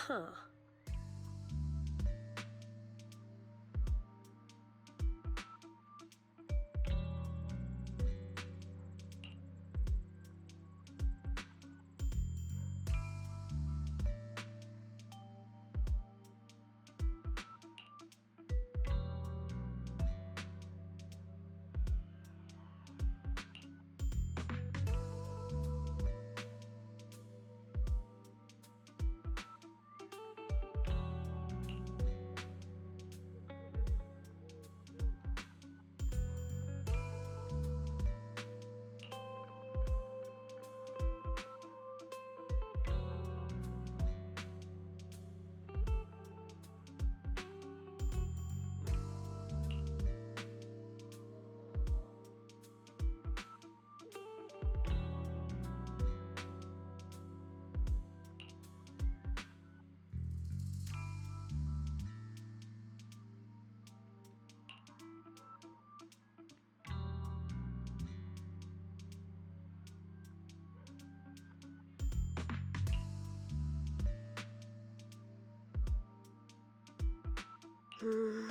Huh. Hmm.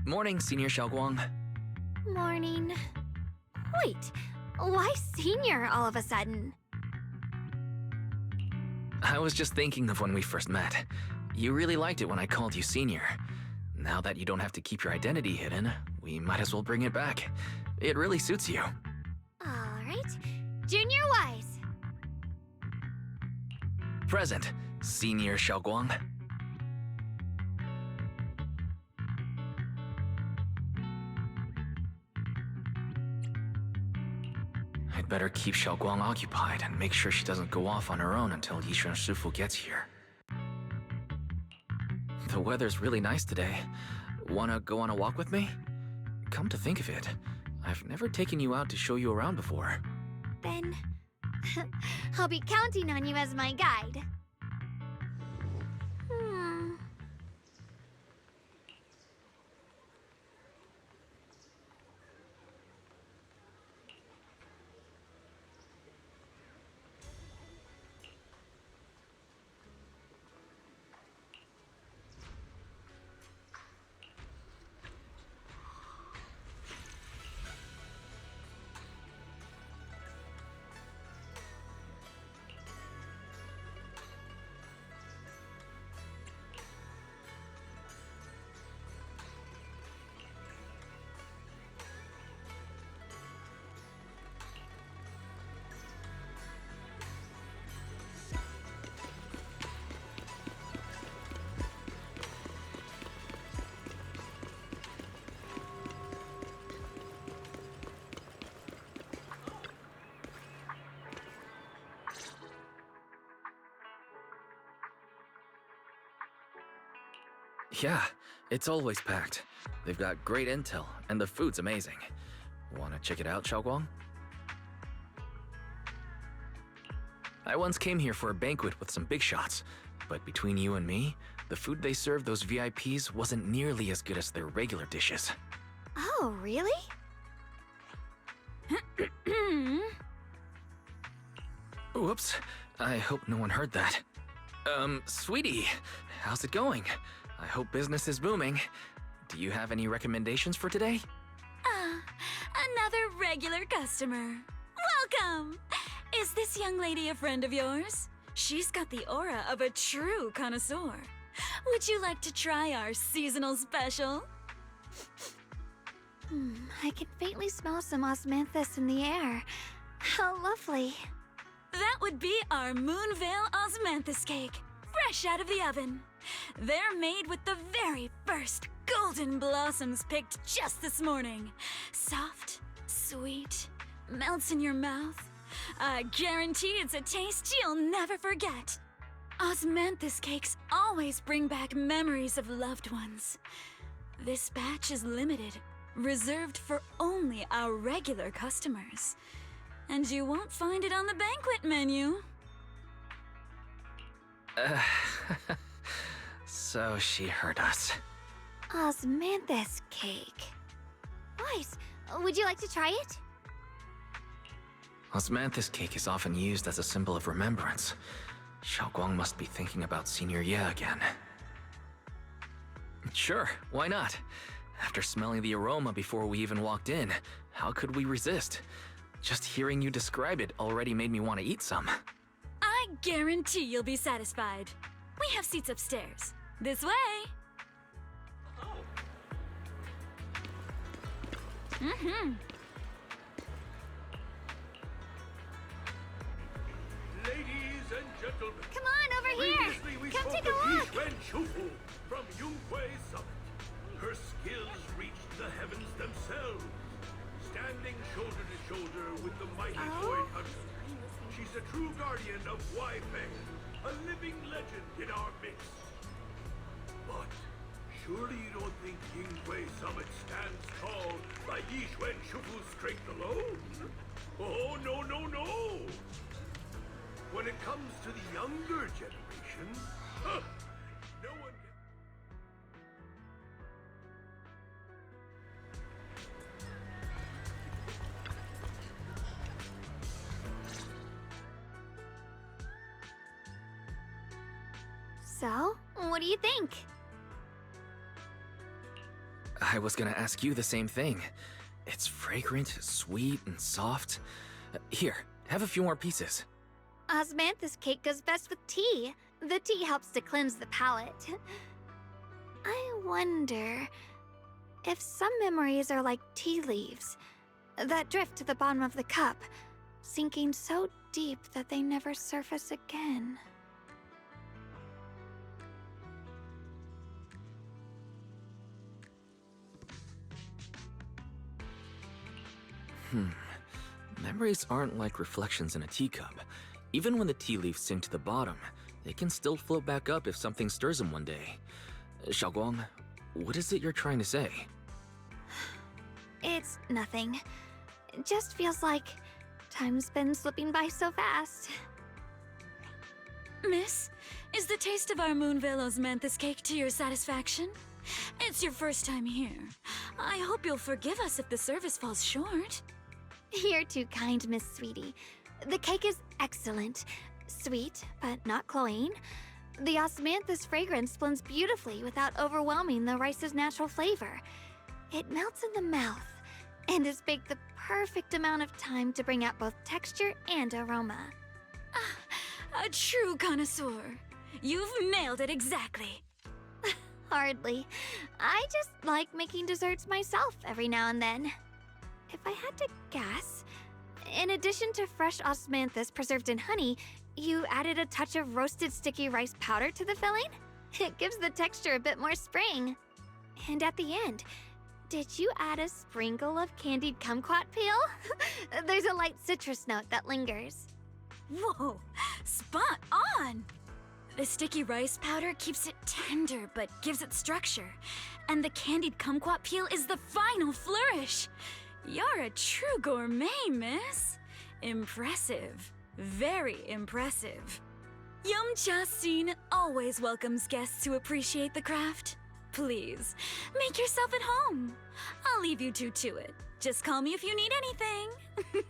Morning, Senior Shunguang. Morning. Wait, why senior all of a sudden? I was just thinking of when we first met. You really liked it when I called you Senior. Now that you don't have to keep your identity hidden, we might as well bring it back. It really suits you. Alright. Junior Wise. Present, Senior Shunguang. I'd better keep Xiaoguang occupied and make sure she doesn't go off on her own until Ye Shunguang gets here. The weather's really nice today. Wanna go on a walk with me? Come to think of it, I've never taken you out to show you around before. Then I'll be counting on you as my guide. Yeah, it's always packed. They've got great intel, and the food's amazing. Wanna check it out, Xiaoguang? I once came here for a banquet with some big shots, but between you and me, the food they served those VIPs wasn't nearly as good as their regular dishes. Oh, really? Whoops, I hope no one heard that. Sweetie, how's it going? I hope business is booming. Do you have any recommendations for today? Another regular customer. Welcome! Is this young lady a friend of yours? She's got the aura of a true connoisseur. Would you like to try our seasonal special? I can faintly smell some osmanthus in the air. How lovely. That would be our Moonvale Osmanthus cake, fresh out of the oven. They're made with the very first golden blossoms picked just this morning. Soft, sweet, melts in your mouth. I guarantee it's a taste you'll never forget. Osmanthus cakes always bring back memories of loved ones. This batch is limited, reserved for only our regular customers. And you won't find it on the banquet menu. So she heard us. Osmanthus cake. Nice. Would you like to try it? Osmanthus cake is often used as a symbol of remembrance. Xiaoguang must be thinking about Senior Ye again. Sure, why not? After smelling the aroma before we even walked in, how could we resist? Just hearing you describe it already made me want to eat some. I guarantee you'll be satisfied. We have seats upstairs. This way. Ladies and gentlemen, Come on, over here. previously we Come spoke take a of Ye look. Shunguang from Yunhui Summit. Her skills reached the heavens themselves, standing shoulder to shoulder with the mighty Void Hunter. She's a true guardian of Feng, a living legend in our midst. But surely you don't think Yunhui Summit stands tall by Ye Shunguang's strength alone? Oh, no, no, no! When it comes to the younger generation, no one can... So, what do you think? I was gonna ask you the same thing. It's fragrant, sweet, and soft. Here, have a few more pieces. Osmanthus cake goes best with tea. The tea helps to cleanse the palate. I wonder if some memories are like tea leaves that drift to the bottom of the cup, sinking so deep that they never surface again. Memories aren't like reflections in a teacup. Even when the tea leaves sink to the bottom, they can still float back up if something stirs them one day. Xiaoguang, what is it you're trying to say? It's nothing. It just feels like time's been slipping by so fast. Miss, is the taste of our Moonvale Osmanthus cake to your satisfaction? It's your first time here. I hope you'll forgive us if the service falls short. You're too kind, Miss Sweetie. The cake is excellent. Sweet, but not cloying. The osmanthus fragrance blends beautifully without overwhelming the rice's natural flavor. It melts in the mouth and is baked the perfect amount of time to bring out both texture and aroma. A true connoisseur. You've nailed it exactly. Hardly. I just like making desserts myself every now and then. If I had to guess, in addition to fresh osmanthus preserved in honey, you added a touch of roasted sticky rice powder to the filling? It gives the texture a bit more spring. And at the end, did you add a sprinkle of candied kumquat peel? There's a light citrus note that lingers. Whoa, spot on! The sticky rice powder keeps it tender but gives it structure. And the candied kumquat peel is the final flourish. You're a true gourmet, miss. Impressive. Very impressive. Yum-Cha Scene always welcomes guests who appreciate the craft. Please, make yourself at home. I'll leave you two to it. Just call me if you need anything.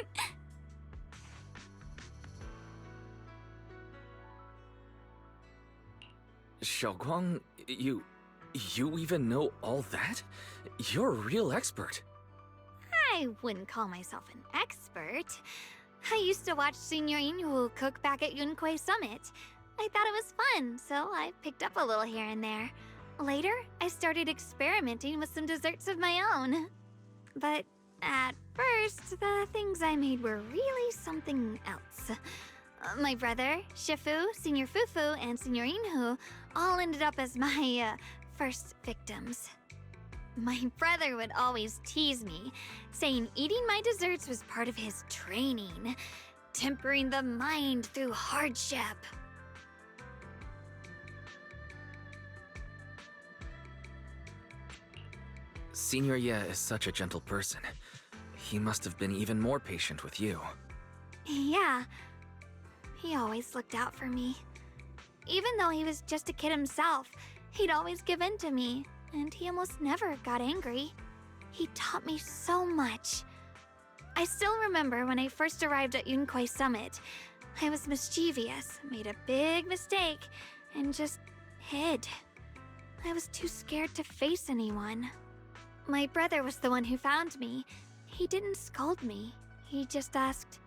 Shunguang, you even know all that? You're a real expert. I wouldn't call myself an expert. I used to watch Senior Inhu cook back at Yunquay Summit. I thought it was fun, so I picked up a little here and there. Later, I started experimenting with some desserts of my own. But at first, the things I made were really something else. My brother, Shifu, Senior Fufu, and Senior Inhu all ended up as my first victims. My brother would always tease me, saying eating my desserts was part of his training, tempering the mind through hardship. Senior Ye is such a gentle person. He must have been even more patient with you. Yeah, he always looked out for me. Even though he was just a kid himself, he'd always give in to me, and he almost never got angry. He taught me so much. I still remember when I first arrived at Yunquay Summit. I was mischievous, made a big mistake, and just hid. I was too scared to face anyone. My brother was the one who found me. He didn't scold me. He just asked,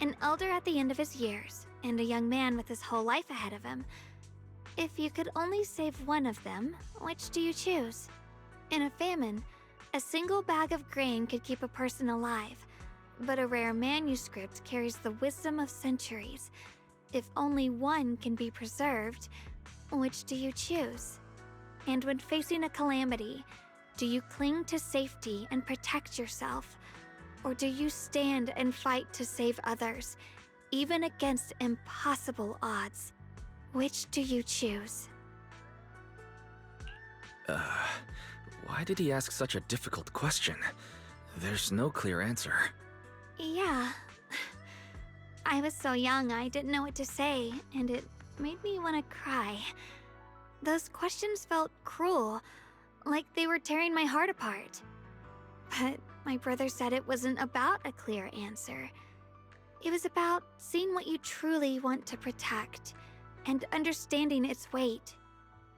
an elder at the end of his years, and a young man with his whole life ahead of him, if you could only save one of them, which do you choose? In a famine, a single bag of grain could keep a person alive, but a rare manuscript carries the wisdom of centuries. If only one can be preserved, which do you choose? And when facing a calamity, do you cling to safety and protect yourself? Or do you stand and fight to save others, even against impossible odds? Which do you choose? Why did he ask such a difficult question? There's no clear answer. Yeah. I was so young I didn't know what to say, and it made me want to cry. Those questions felt cruel, like they were tearing my heart apart. But my brother said it wasn't about a clear answer. It was about seeing what you truly want to protect and understanding its weight.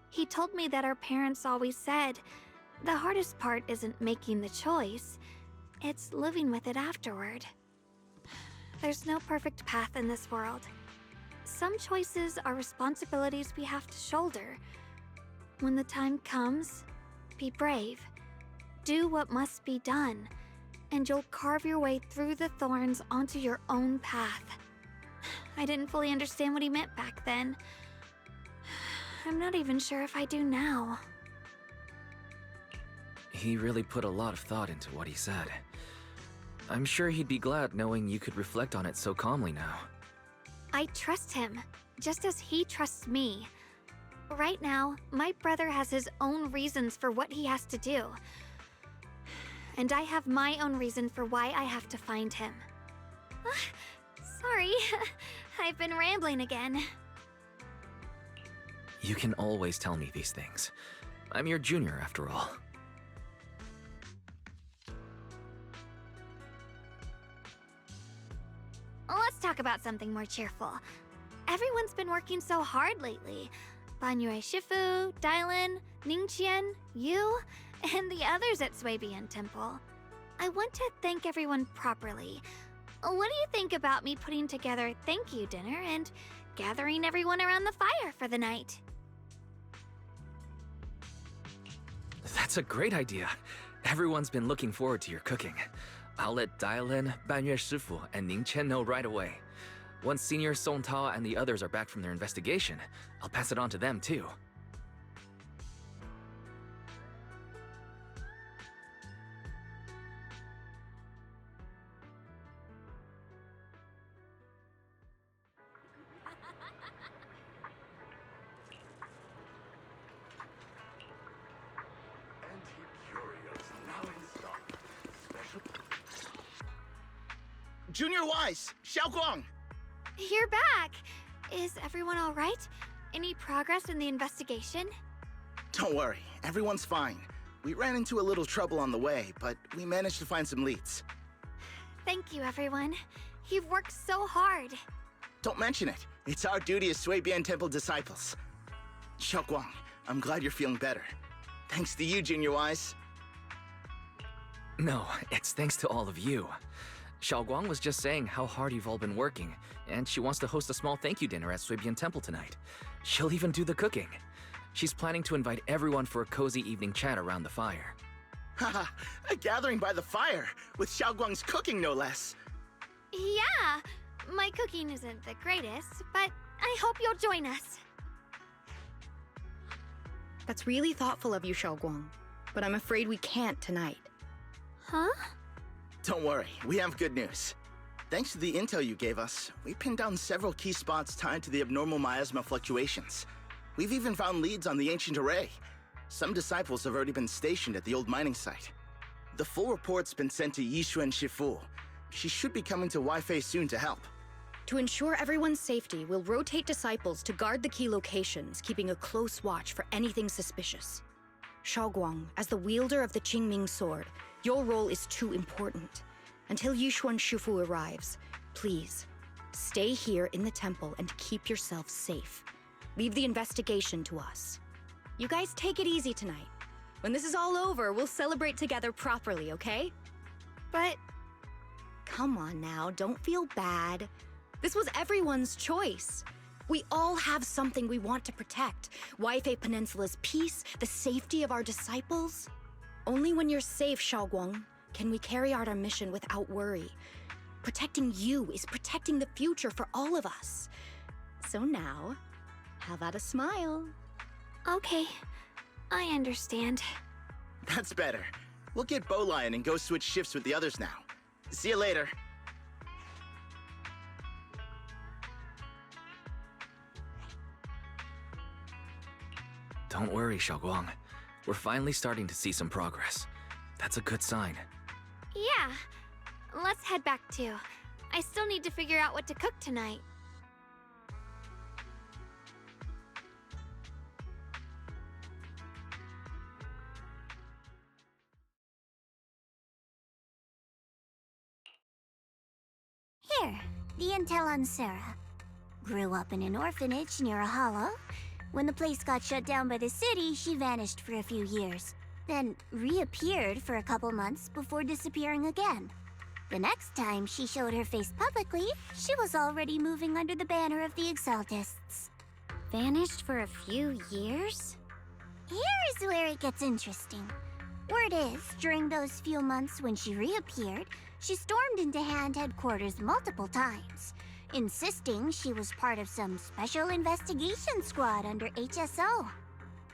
He told me that our parents always said, the hardest part isn't making the choice, it's living with it afterward. There's no perfect path in this world. Some choices are responsibilities we have to shoulder. When the time comes, be brave. Do what must be done, and you'll carve your way through the thorns onto your own path. I didn't fully understand what he meant back then. I'm not even sure if I do now. He really put a lot of thought into what he said. I'm sure he'd be glad knowing you could reflect on it so calmly now. I trust him, just as he trusts me. Right now, my brother has his own reasons for what he has to do. And I have my own reason for why I have to find him. Sorry, I've been rambling again. You can always tell me these things. I'm your junior, after all. Let's talk about something more cheerful. Everyone's been working so hard lately. Banyue Shifu, Dylan, Ningqian, you, and the others at Suibian Temple. I want to thank everyone properly. What do you think about me putting together a thank you dinner and gathering everyone around the fire for the night? That's a great idea. Everyone's been looking forward to your cooking. I'll let Dylan, Banyue Shifu, and Ningqian know right away. Once Senior Song Tao and the others are back from their investigation, I'll pass it on to them too. Junior Wise, Xiaoguang. You're back! Is everyone alright? Any progress in the investigation? Don't worry, everyone's fine. We ran into a little trouble on the way, but we managed to find some leads. Thank you, everyone. You've worked so hard. Don't mention it. It's our duty as Sui Bian Temple disciples. Xiaoguang, I'm glad you're feeling better. Thanks to you, Junior Wise. No, it's thanks to all of you. Xiaoguang was just saying how hard you've all been working, and she wants to host a small thank you dinner at Suibian Temple tonight. She'll even do the cooking. She's planning to invite everyone for a cozy evening chat around the fire. Haha, a gathering by the fire, with Xiaoguang's cooking no less. Yeah, my cooking isn't the greatest, but I hope you'll join us. That's really thoughtful of you, Xiaoguang, but I'm afraid we can't tonight. Huh? Don't worry, we have good news. Thanks to the intel you gave us, we pinned down several key spots tied to the abnormal miasma fluctuations. We've even found leads on the ancient array. Some disciples have already been stationed at the old mining site. The full report's been sent to Ye Shunguang. She should be coming to Wi-Fei soon to help. To ensure everyone's safety, we'll rotate disciples to guard the key locations, keeping a close watch for anything suspicious. Xiaoguang, as the wielder of the Qingming sword, your role is too important. Until Yishuan Shifu arrives, please, stay here in the temple and keep yourself safe. Leave the investigation to us. You guys take it easy tonight. When this is all over, we'll celebrate together properly, okay? But Come on now, don't feel bad. This was everyone's choice. We all have something we want to protect. Wi-Fei Peninsula's peace, the safety of our disciples. Only when you're safe, Xiaoguang, can we carry out our mission without worry. Protecting you is protecting the future for all of us. So now, how about a smile? okay, I understand. That's better. We'll get Bowlion and go switch shifts with the others now. See you later. Don't worry, Xiaoguang. We're finally starting to see some progress. That's a good sign. Yeah, let's head back too. I still need to figure out what to cook tonight. Here, the intel on Sarah. Grew up in an orphanage near a hollow. When the place got shut down by the city, she vanished for a few years. Then reappeared for a couple months before disappearing again. The next time she showed her face publicly, she was already moving under the banner of the Exaltists. Vanished for a few years? Here's where it gets interesting. Word is, during those few months when she reappeared, she stormed into Hand headquarters multiple times, insisting she was part of some special investigation squad under HSO.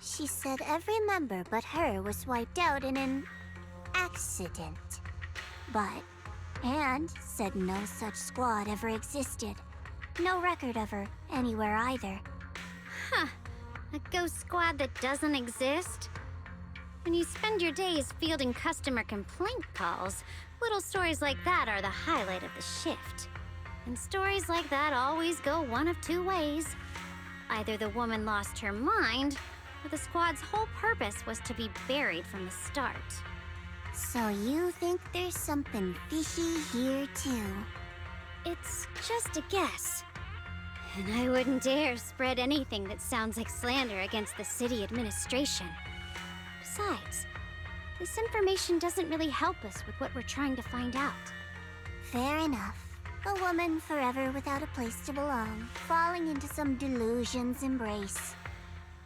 She said every member but her was wiped out in an accident. But Hand said no such squad ever existed. No record of her anywhere either. Huh. A ghost squad that doesn't exist? When you spend your days fielding customer complaint calls, little stories like that are the highlight of the shift. And stories like that always go one of two ways. Either the woman lost her mind, or the squad's whole purpose was to be buried from the start. So you think there's something fishy here too? It's just a guess. And I wouldn't dare spread anything that sounds like slander against the city administration. Besides, this information doesn't really help us with what we're trying to find out. Fair enough. A woman forever without a place to belong, falling into some delusion's embrace.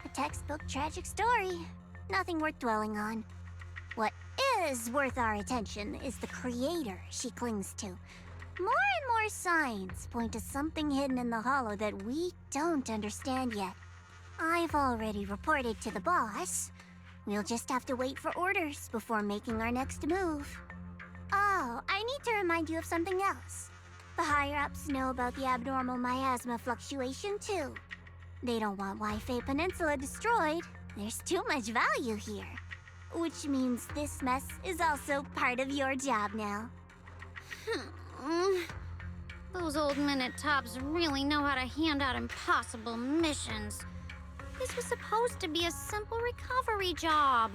A textbook tragic story. Nothing worth dwelling on. What is worth our attention is the creator she clings to. More and more signs point to something hidden in the hollow that we don't understand yet. I've already reported to the boss. We'll just have to wait for orders before making our next move. Oh, I need to remind you of something else. The higher-ups know about the abnormal miasma fluctuation, too. They don't want Wi-Fei Peninsula destroyed. There's too much value here. Which means this mess is also part of your job now. Those old minute tops really know how to hand out impossible missions. This was supposed to be a simple recovery job.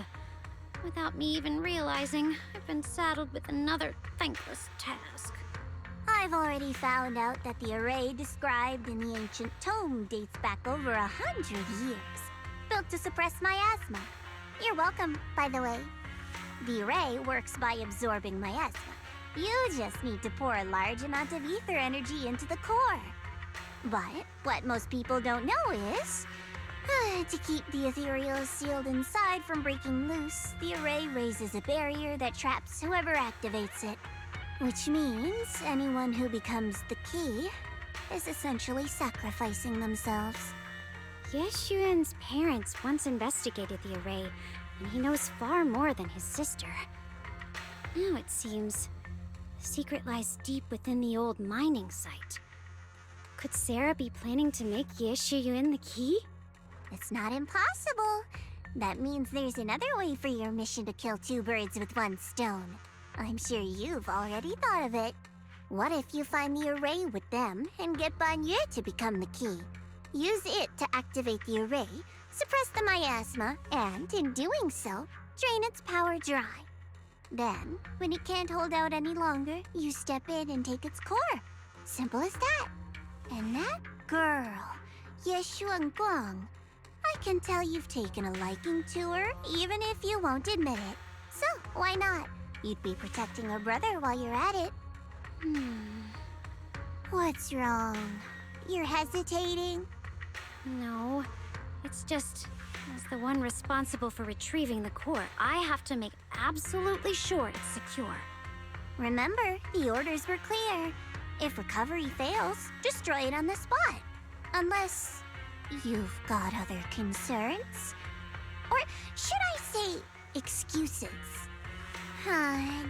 Without me even realizing, I've been saddled with another thankless task. I've already found out that the array described in the ancient tome dates back over 100 years, built to suppress miasma. You're welcome, by the way. The array works by absorbing miasma. You just need to pour a large amount of ether energy into the core. But what most people don't know is, to keep the ethereal sealed inside from breaking loose, the array raises a barrier that traps whoever activates it. Which means anyone who becomes the key is essentially sacrificing themselves. Ye Shunguang's parents once investigated the array, and he knows far more than his sister. Now it seems the secret lies deep within the old mining site. Could Sarah be planning to make Ye Shunguang the key? It's not impossible. That means there's another way for your mission to kill two birds with one stone. I'm sure you've already thought of it. What if you find the array with them and get Banye to become the key? Use it to activate the array, suppress the miasma, and in doing so, drain its power dry. Then, when it can't hold out any longer, you step in and take its core. Simple as that. And that girl, Ye Shunguang, I can tell you've taken a liking to her, even if you won't admit it. So, why not? You'd be protecting her brother while you're at it. What's wrong? You're hesitating? No, it's just, as the one responsible for retrieving the core, I have to make absolutely sure it's secure. Remember, the orders were clear. If recovery fails, destroy it on the spot. Unless you've got other concerns. Or should I say, excuses?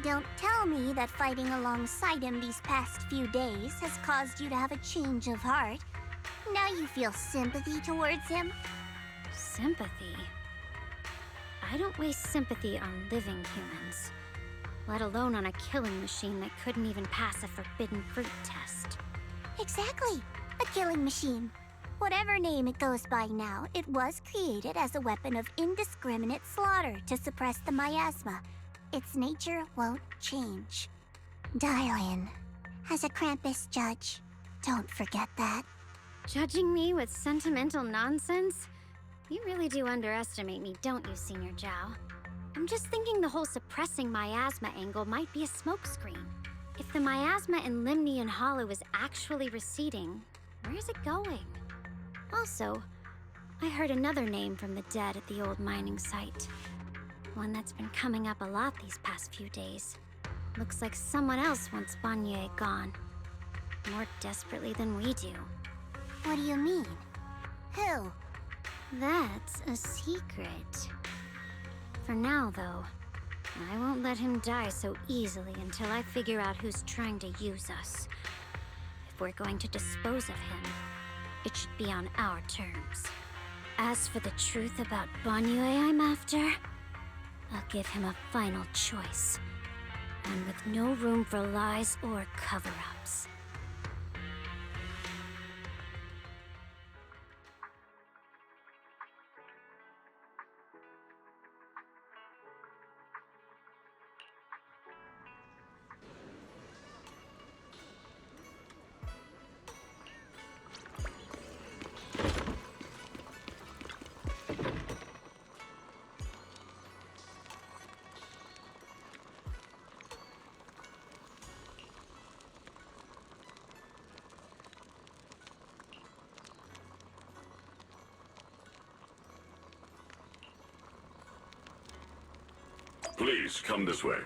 Don't tell me that fighting alongside him these past few days has caused you to have a change of heart. Now you feel sympathy towards him? Sympathy? I don't waste sympathy on living humans, let alone on a killing machine that couldn't even pass a forbidden fruit test. Exactly, a killing machine. Whatever name it goes by now, it was created as a weapon of indiscriminate slaughter to suppress the miasma. Its nature won't change. Dial in. As a Krampus judge, don't forget that. Judging me with sentimental nonsense? You really do underestimate me, don't you, Senior Zhao? I'm just thinking the whole suppressing miasma angle might be a smokescreen. If the miasma in Limnian Hollow is actually receding, where's it going? Also, I heard another name from the dead at the old mining site. One that's been coming up a lot these past few days. Looks like someone else wants Banye gone. More desperately than we do. What do you mean? Who? That's a secret. For now, though, I won't let him die so easily until I figure out who's trying to use us. If we're going to dispose of him, it should be on our terms. As for the truth about Banye I'm after, I'll give him a final choice. One with no room for lies or cover-ups. Please, come this way.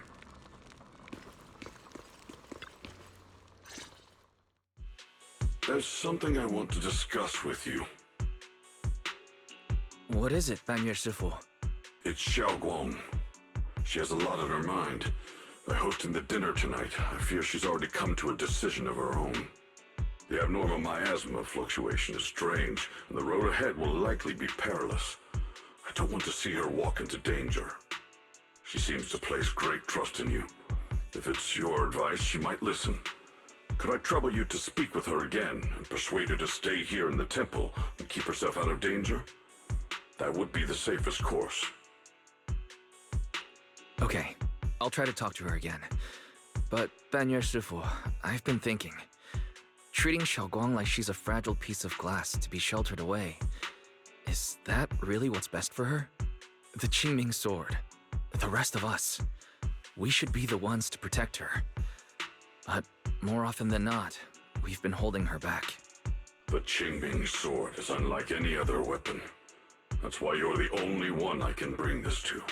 There's something I want to discuss with you. What is it, Banye Shifu? It's Xiaoguang. She has a lot on her mind. By hosting the dinner tonight, I fear she's already come to a decision of her own. The abnormal miasma fluctuation is strange, and the road ahead will likely be perilous. I don't want to see her walk into danger. She seems to place great trust in you. If it's your advice, she might listen. Could I trouble you to speak with her again and persuade her to stay here in the temple and keep herself out of danger? That would be the safest course. Okay, I'll try to talk to her again. But, Banyue Shifu, I've been thinking. Treating Xiaoguang like she's a fragile piece of glass to be sheltered away. Is that really what's best for her? The Qingming sword. The rest of us. We should be the ones to protect her. But more often than not, we've been holding her back. The Qingming sword is unlike any other weapon. That's why you're the only one I can bring this to.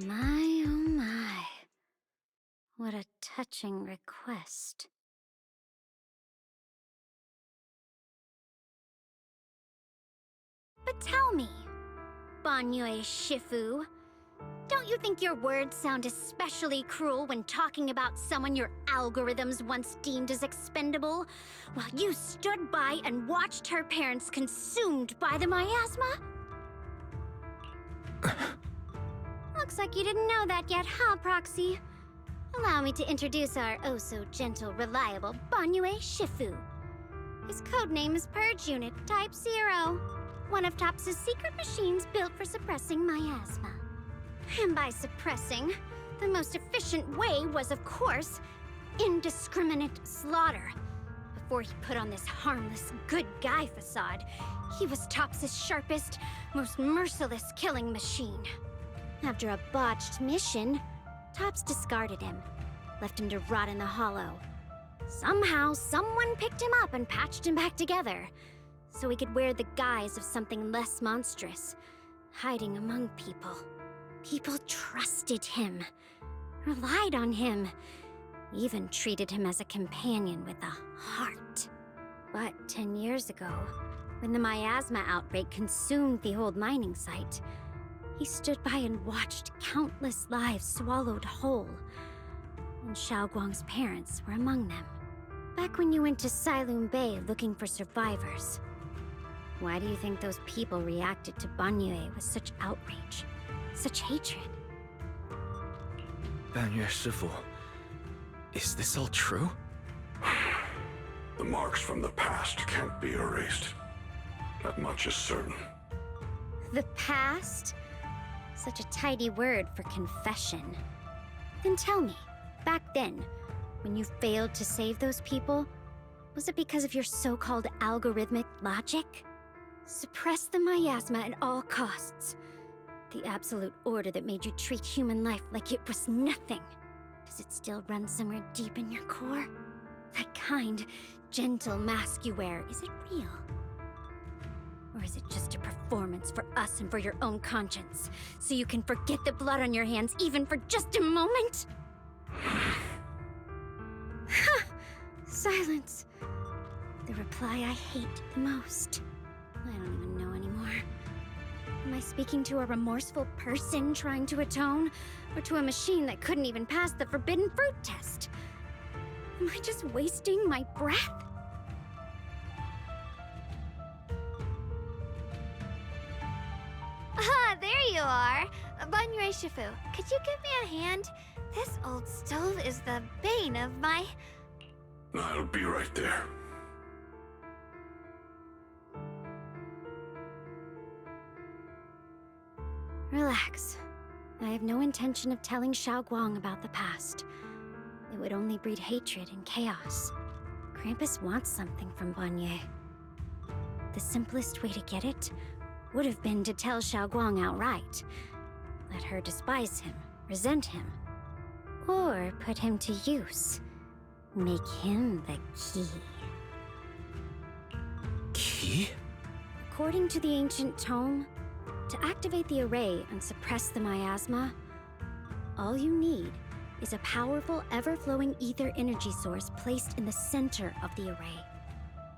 My, oh my. What a touching request. But tell me, Banyue Shifu, don't you think your words sound especially cruel when talking about someone your algorithms once deemed as expendable, while you stood by and watched her parents consumed by the miasma? Looks like you didn't know that yet, huh, Proxy? Allow me to introduce our oh-so-gentle, reliable Banyue Shifu. His codename is Purge Unit Type 0, one of TOPS' secret machines built for suppressing miasma. And by suppressing, the most efficient way was, of course, indiscriminate slaughter. Before he put on this harmless, good guy facade, he was TOPS' sharpest, most merciless killing machine. After a botched mission, TOPS discarded him, left him to rot in the hollow. Somehow, someone picked him up and patched him back together, so he could wear the guise of something less monstrous, hiding among people. People trusted him, relied on him, even treated him as a companion with a heart. But 10 years ago, when the miasma outbreak consumed the old mining site, he stood by and watched countless lives swallowed whole. And Xiaoguang's parents were among them. Back when you went to Silum Bay looking for survivors. Why do you think those people reacted to Banyue with such outrage? Such hatred? Banyue Shifu, is this all true? The marks from the past can't be erased. That much is certain. The past? Such a tidy word for confession. Then tell me, back then, when you failed to save those people, was it because of your so-called algorithmic logic? Suppress the miasma at all costs. The absolute order that made you treat human life like it was nothing. Does it still run somewhere deep in your core? That kind, gentle mask you wear, is it real? Or is it just a performance for us and for your own conscience? So you can forget the blood on your hands even for just a moment? Silence. The reply I hate the most. I don't even know anymore. Am I speaking to a remorseful person trying to atone? Or to a machine that couldn't even pass the forbidden fruit test? Am I just wasting my breath? Ah, there you are! Banyue Shifu, could you give me a hand? This old stove is the bane of my... I'll be right there. Relax. I have no intention of telling Xiaoguang about the past. It would only breed hatred and chaos. Krampus wants something from Banyue. The simplest way to get it would have been to tell Xiaoguang outright. Let her despise him, resent him, or put him to use. Make him the key. Key? According to the ancient tome, to activate the array and suppress the miasma, all you need is a powerful, ever-flowing ether energy source placed in the center of the array.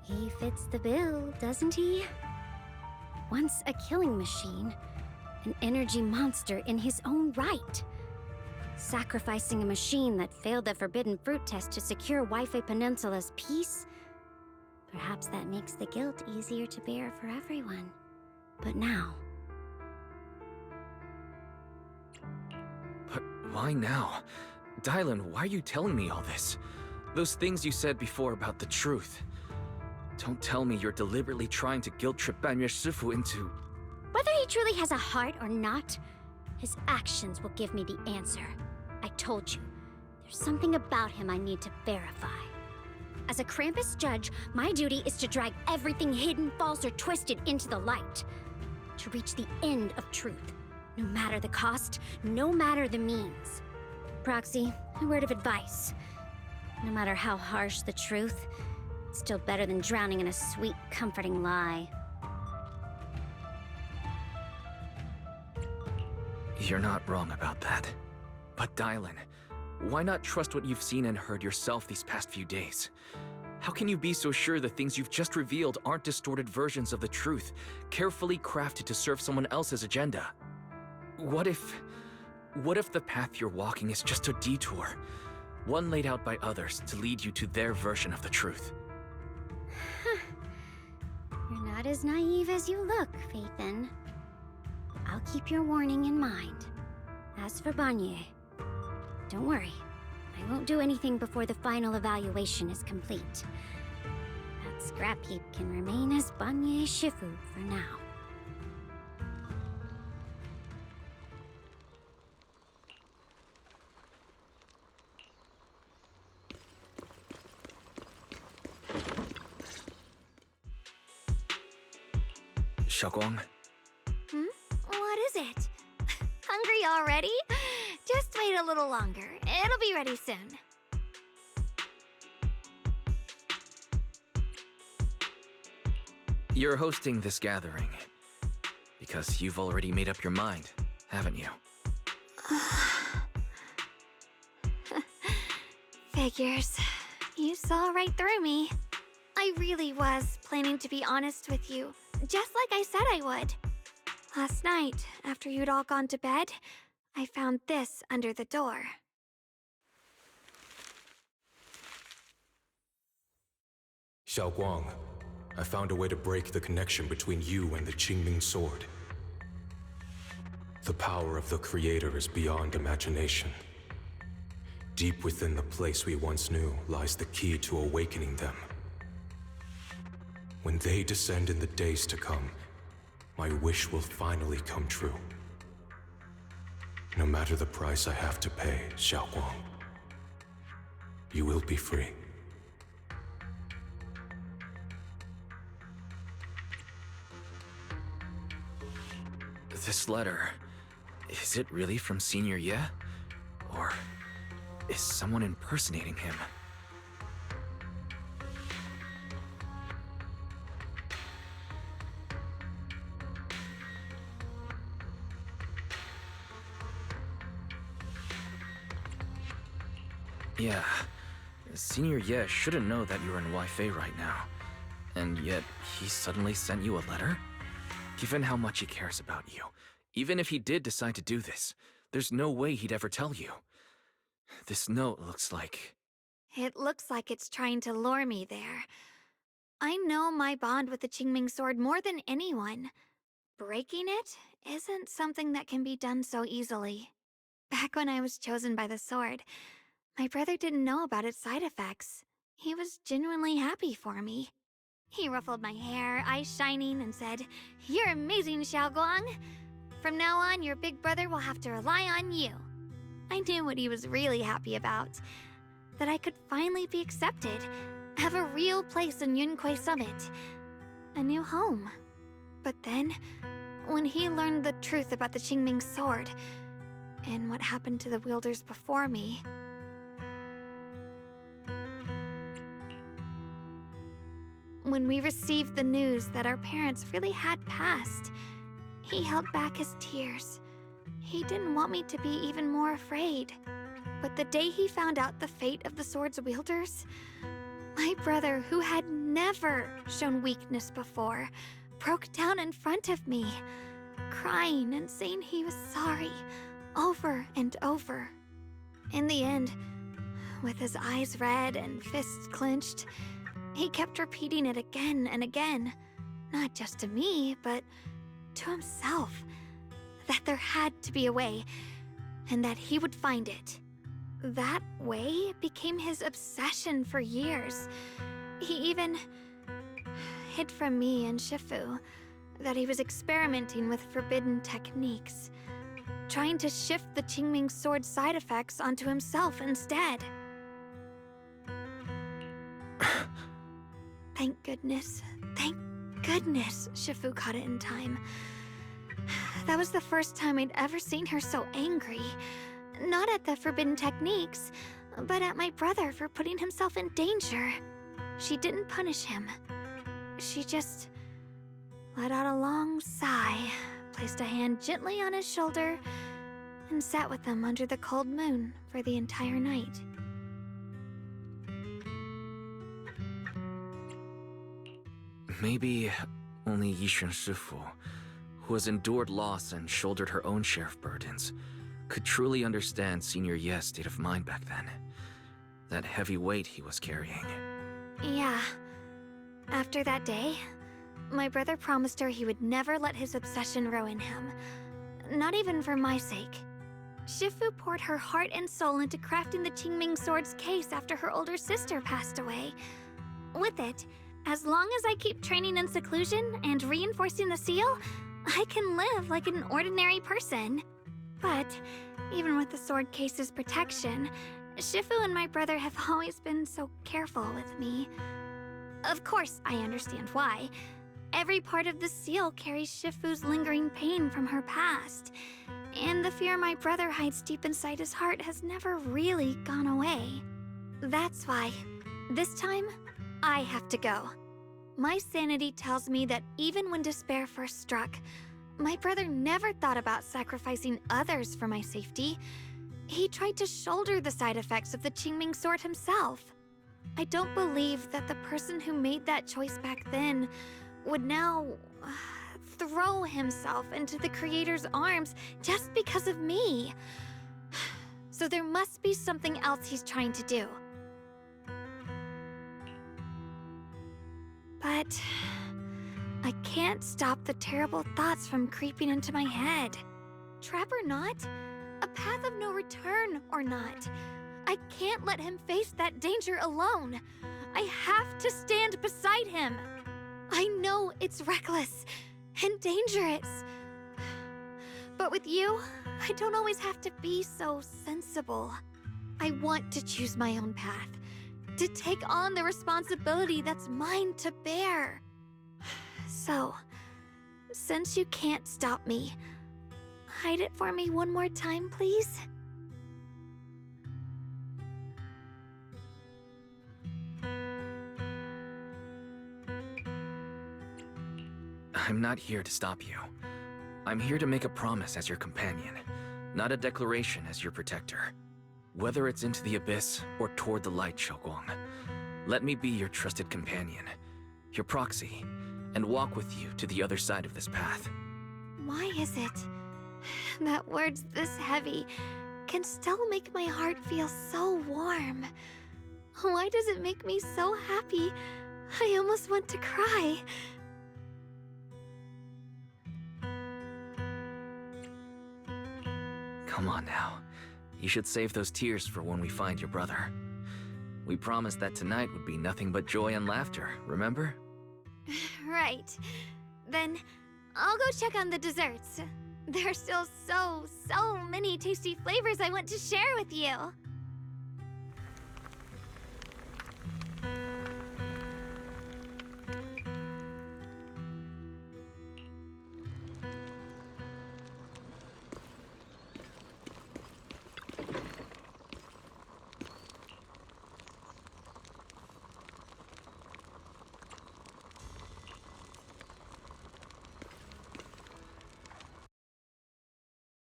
He fits the bill, doesn't he? Once a killing machine, an energy monster in his own right. Sacrificing a machine that failed the forbidden fruit test to secure Wi-Fi Peninsula's peace? Perhaps that makes the guilt easier to bear for everyone. But now... But why now? Dylan, why are you telling me all this? Those things you said before about the truth. Don't tell me you're deliberately trying to guilt-trip Banyue Shifu into... Whether he truly has a heart or not, his actions will give me the answer. I told you, there's something about him I need to verify. As a Krampus judge, my duty is to drag everything hidden, false, or twisted into the light. To reach the end of truth. No matter the cost, no matter the means. Proxy, a word of advice. No matter how harsh the truth, it's still better than drowning in a sweet, comforting lie. You're not wrong about that. But Dylan, why not trust what you've seen and heard yourself these past few days? How can you be so sure the things you've just revealed aren't distorted versions of the truth, carefully crafted to serve someone else's agenda? What if the path you're walking is just a detour? One laid out by others to lead you to their version of the truth. You're not as naive as you look, Phaethon. I'll keep your warning in mind. As for Banyue, don't worry. I won't do anything before the final evaluation is complete. That scrap heap can remain as Banyue Shifu for now. Shunguang, What is it? Hungry already? Just wait a little longer. It'll be ready soon. you're hosting this gathering because you've already made up your mind, haven't you? Figures. You saw right through me. I really was planning to be honest with you, just like I said I would. Last night, after you'd all gone to bed, I found this under the door. Shunguang, I found a way to break the connection between you and the Qingming sword. The power of the Creator is beyond imagination. Deep within the place we once knew lies the key to awakening them. When they descend in the days to come, my wish will finally come true. No matter the price I have to pay, Shunguang, you will be free. This letter, is it really from Senior Ye? Or is someone impersonating him? Yeah, Senior Ye shouldn't know that you're in Weifei right now. And yet, he suddenly sent you a letter? Given how much he cares about you, even if he did decide to do this, there's no way he'd ever tell you. This note looks like... It looks like it's trying to lure me there. I know my bond with the Qingming sword more than anyone. Breaking it isn't something that can be done so easily. Back when I was chosen by the sword, my brother didn't know about its side effects. He was genuinely happy for me. He ruffled my hair, eyes shining, and said, "You're amazing, Shunguang. From now on, your big brother will have to rely on you." I knew what he was really happy about. That I could finally be accepted, have a real place in Yunque Summit. A new home. But then, when he learned the truth about the Qingming sword, and what happened to the wielders before me... When we received the news that our parents really had passed, he held back his tears. He didn't want me to be even more afraid. But the day he found out the fate of the sword's wielders, my brother, who had never shown weakness before, broke down in front of me, crying and saying he was sorry, over and over. In the end, with his eyes red and fists clenched, he kept repeating it again and again, not just to me, but to himself, that there had to be a way, and that he would find it. that way became his obsession for years. He even hid from me and Shifu that he was experimenting with forbidden techniques, trying to shift the Qingming sword side effects onto himself instead. Thank goodness Shifu caught it in time. That was the first time I'd ever seen her so angry. Not at the forbidden techniques, but at my brother for putting himself in danger. She didn't punish him. She just let out a long sigh, placed a hand gently on his shoulder, and sat with him under the cold moon for the entire night. Maybe only Ye Shifu, who has endured loss and shouldered her own share of burdens, could truly understand Senior Ye's state of mind back then. That heavy weight he was carrying. Yeah. After that day, my brother promised her he would never let his obsession ruin him. Not even for my sake. Shifu poured her heart and soul into crafting the Qingming sword's case after her older sister passed away. With it, as long as I keep training in seclusion and reinforcing the seal, I can live like an ordinary person. But even with the sword case's protection, Shifu and my brother have always been so careful with me. Of course, I understand why. Every part of the seal carries Shifu's lingering pain from her past, and the fear my brother hides deep inside his heart has never really gone away. That's why, this time, I have to go. My sanity tells me that even when despair first struck, my brother never thought about sacrificing others for my safety. He tried to shoulder the side effects of the Qingming sword himself. I don't believe that the person who made that choice back then would now throw himself into the Creator's arms just because of me. So there must be something else he's trying to do. But I can't stop the terrible thoughts from creeping into my head. Trap or not, a path of no return or not, I can't let him face that danger alone. I have to stand beside him. I know it's reckless and dangerous. But with you, I don't always have to be so sensible. I want to choose my own path, to take on the responsibility that's mine to bear. So, since you can't stop me, hide it for me one more time, please? I'm not here to stop you. I'm here to make a promise as your companion, not a declaration as your protector. Whether it's into the abyss or toward the light, Shunguang, let me be your trusted companion, your proxy, and walk with you to the other side of this path. Why is it that words this heavy can still make my heart feel so warm? Why does it make me so happy I almost want to cry? Come on now. You should save those tears for when we find your brother. We promised that tonight would be nothing but joy and laughter, remember? Right. Then I'll go check on the desserts. There are still so many tasty flavors I want to share with you.